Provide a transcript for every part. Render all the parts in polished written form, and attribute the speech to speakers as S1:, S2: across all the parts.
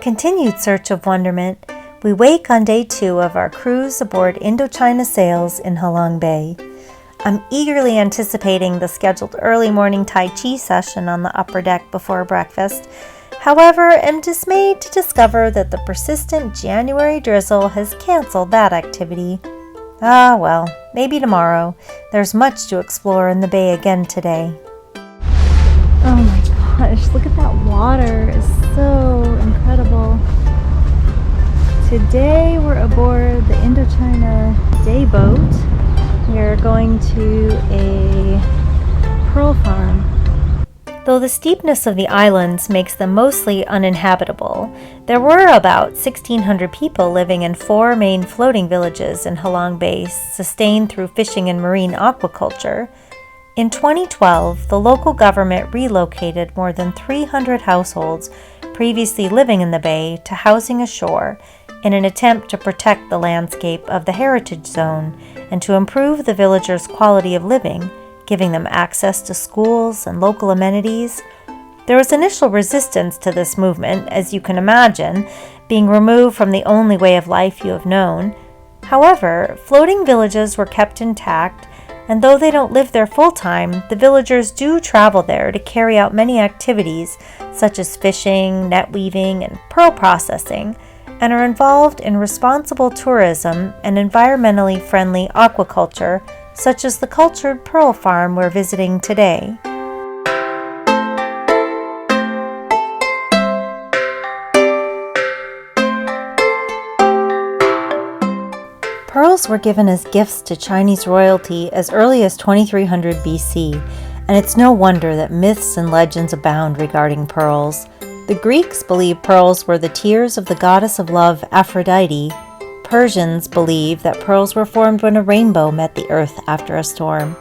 S1: continued search of wonderment, we wake on day 2 of our cruise aboard Indochina Sails in Halong Bay. I'm eagerly anticipating the scheduled early morning Tai Chi session on the upper deck before breakfast. However, am dismayed to discover that the persistent January drizzle has canceled that activity. Ah well, maybe tomorrow. There's much to explore in the bay again today.
S2: Oh my gosh, look at that water. It's so incredible. Today we're aboard the Indochina day boat. We are going to a pearl farm.
S1: Though the steepness of the islands makes them mostly uninhabitable, there were about 1,600 people living in 4 main floating villages in Halong Bay, sustained through fishing and marine aquaculture. In 2012, the local government relocated more than 300 households previously living in the bay to housing ashore in an attempt to protect the landscape of the heritage zone and to improve the villagers' quality of living, giving them access to schools and local amenities. There was initial resistance to this movement, as you can imagine, being removed from the only way of life you have known. However, floating villages were kept intact, and though they don't live there full-time, the villagers do travel there to carry out many activities such as fishing, net weaving, and pearl processing, and are involved in responsible tourism and environmentally friendly aquaculture, such as the cultured pearl farm we're visiting today. Pearls were given as gifts to Chinese royalty as early as 2300 BC, and it's no wonder that myths and legends abound regarding pearls. The Greeks believed pearls were the tears of the goddess of love Aphrodite. Persians believe that pearls were formed when a rainbow met the earth after a storm.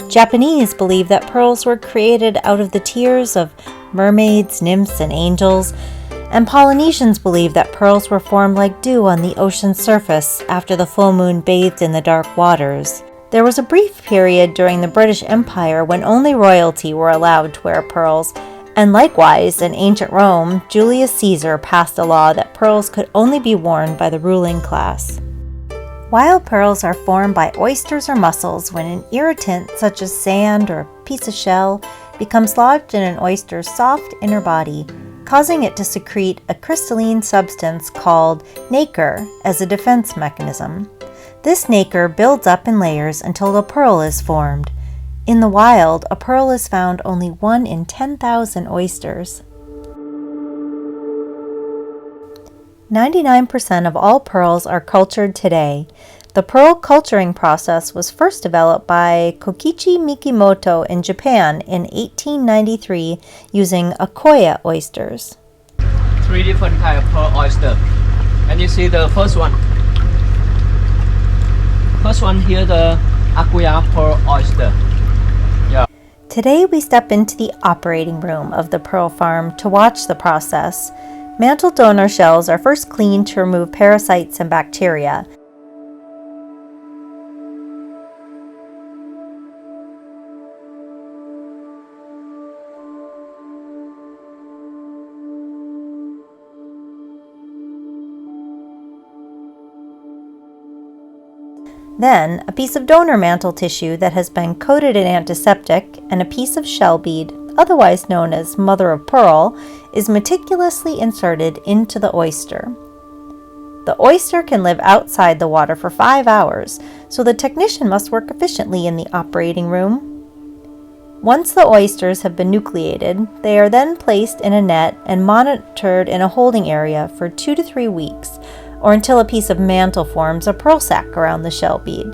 S1: Japanese believe that pearls were created out of the tears of mermaids, nymphs, and angels. And Polynesians believe that pearls were formed like dew on the ocean's surface after the full moon bathed in the dark waters. There was a brief period during the British Empire when only royalty were allowed to wear pearls, and likewise, in ancient Rome, Julius Caesar passed a law that pearls could only be worn by the ruling class. Wild pearls are formed by oysters or mussels when an irritant such as sand or a piece of shell becomes lodged in an oyster's soft inner body, causing it to secrete a crystalline substance called nacre as a defense mechanism. This nacre builds up in layers until a pearl is formed. In the wild, a pearl is found only 1 in 10,000 oysters. 99% of all pearls are cultured today. The pearl culturing process was first developed by Kokichi Mikimoto in Japan in 1893 using Akoya oysters.
S3: 3 different kinds of pearl oyster. And you see the first one. First one here, the Akoya pearl oyster.
S1: Today we step into the operating room of the pearl farm to watch the process. Mantle donor shells are first cleaned to remove parasites and bacteria. Then, a piece of donor mantle tissue that has been coated in antiseptic and a piece of shell bead, otherwise known as mother of pearl, is meticulously inserted into the oyster. The oyster can live outside the water for 5 hours, so the technician must work efficiently in the operating room. Once the oysters have been nucleated, they are then placed in a net and monitored in a holding area for 2 to 3 weeks, or until a piece of mantle forms a pearl sac around the shell bead.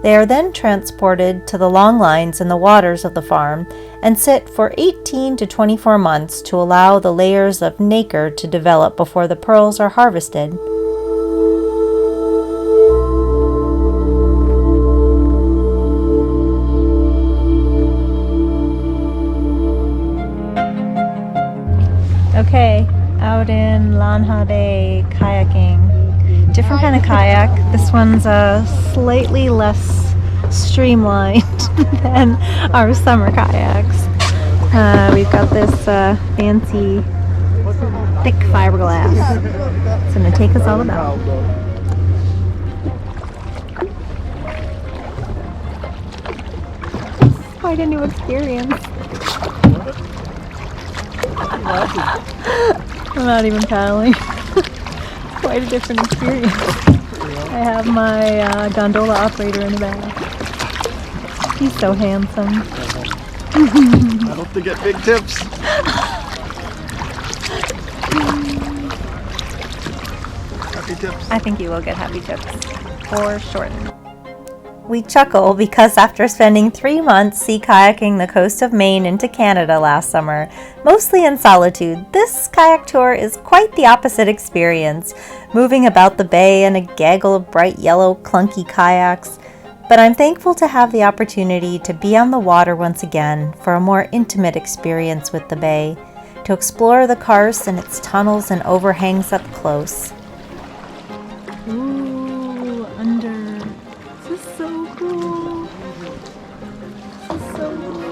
S1: They are then transported to the longlines in the waters of the farm and sit for 18 to 24 months to allow the layers of nacre to develop before the pearls are harvested. Okay, out in Halong Bay kayaking. Different kind of kayak. This one's slightly less streamlined than our summer kayaks. We've got this fancy
S2: thick fiberglass. It's going to take us all about. It's quite a new experience. I'm not even paddling. It's quite a different experience. I have my gondola operator in the back. He's so handsome.
S4: I hope to get big tips. Happy tips.
S2: I think you will get happy tips, for sure.
S1: We chuckle because after spending 3 months sea kayaking the coast of Maine into Canada last summer, mostly in solitude, this kayak tour is quite the opposite experience, moving about the bay in a gaggle of bright yellow clunky kayaks. But I'm thankful to have the opportunity to be on the water once again for a more intimate experience with the bay, to explore the karst and its tunnels and overhangs up close.
S2: Ooh, under. This is so cool. This is so cool.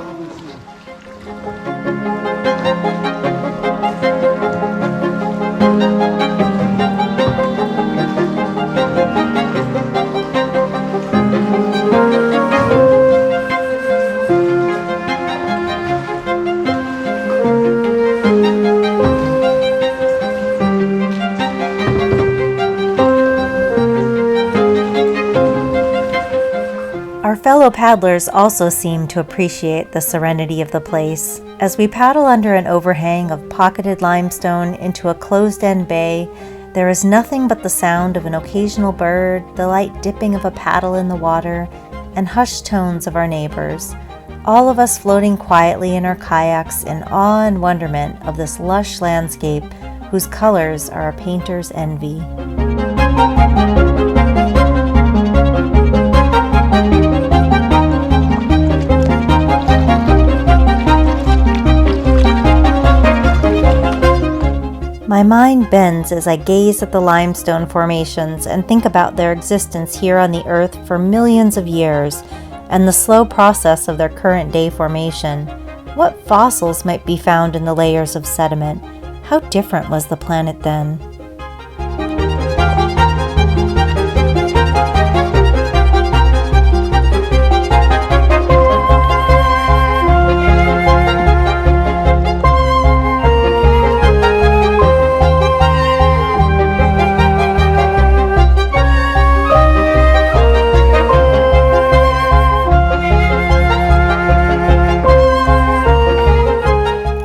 S1: Our fellow paddlers also seem to appreciate the serenity of the place. As we paddle under an overhang of pocketed limestone into a closed-end bay, there is nothing but the sound of an occasional bird, the light dipping of a paddle in the water, and hushed tones of our neighbors, all of us floating quietly in our kayaks in awe and wonderment of this lush landscape whose colors are a painter's envy. My mind bends as I gaze at the limestone formations and think about their existence here on the earth for millions of years and the slow process of their current day formation. What fossils might be found in the layers of sediment? How different was the planet then?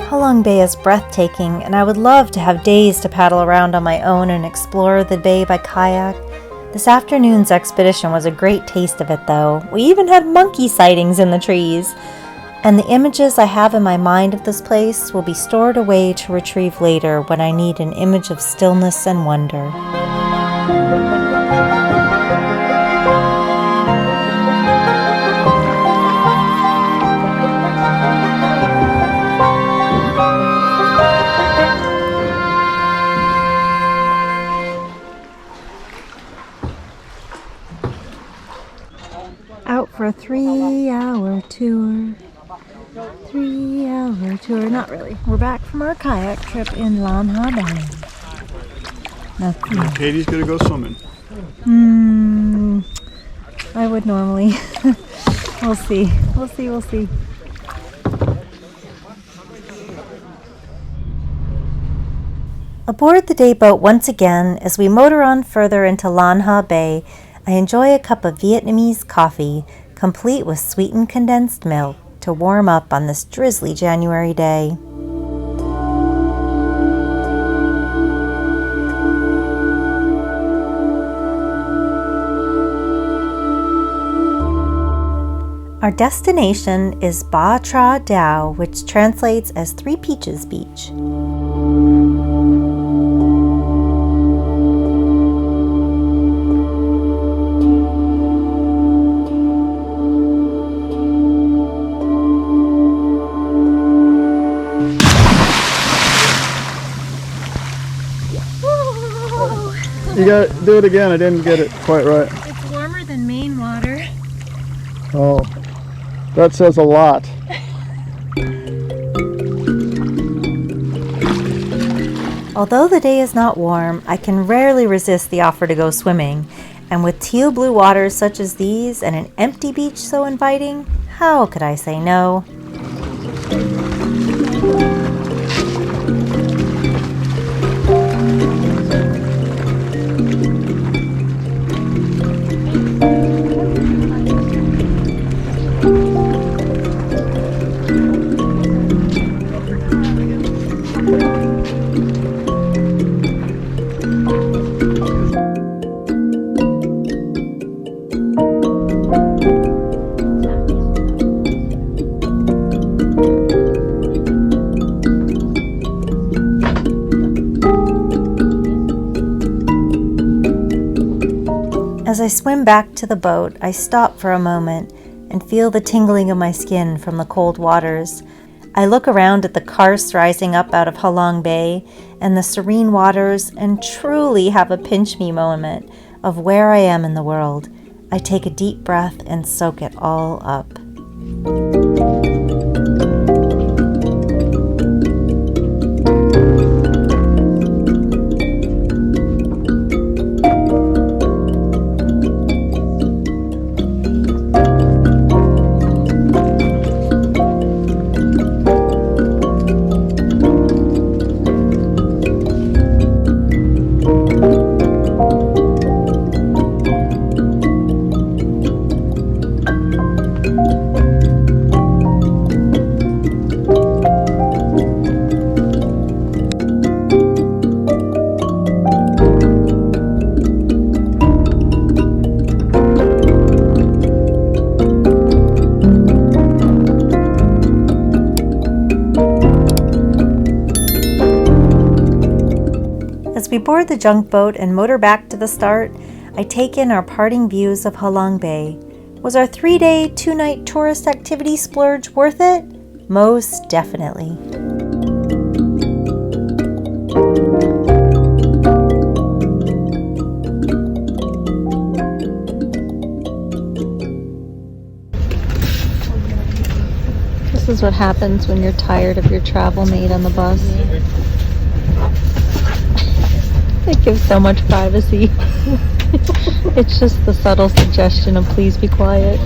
S1: Halong Bay is breathtaking, and I would love to have days to paddle around on my own and explore the bay by kayak. This afternoon's expedition was a great taste of it, though. We even had monkey sightings in the trees. And the images I have in my mind of this place will be stored away to retrieve later when I need an image of stillness and wonder.
S2: Out for a 3-hour tour. 3-hour tour. Not really. We're back from our kayak trip in Halong Bay.
S4: Katie's gonna go swimming.
S2: I would normally. We'll see. We'll see.
S1: Aboard the day boat once again, as we motor on further into Halong Bay, I enjoy a cup of Vietnamese coffee, complete with sweetened condensed milk, to warm up on this drizzly January day. Our destination is Ba Tra Dao, which translates as Three Peaches Beach.
S4: You gotta do it again. I didn't get it quite right.
S2: It's warmer than Maine water.
S4: Oh, that says a lot.
S1: Although the day is not warm, I can rarely resist the offer to go swimming, and with teal blue waters such as these and an empty beach so inviting, how could I say no? As I swim back to the boat, I stop for a moment and feel the tingling of my skin from the cold waters. I look around at the karst rising up out of Halong Bay and the serene waters and truly have a pinch me moment of where I am in the world. I take a deep breath and soak it all up. As we board the junk boat and motor back to the start, I take in our parting views of Halong Bay. Was our 3-day, 2-night tourist activity splurge worth it? Most definitely.
S2: This is what happens when you're tired of your travel mate on the bus. It gives so much privacy. It's just the subtle suggestion of please be quiet.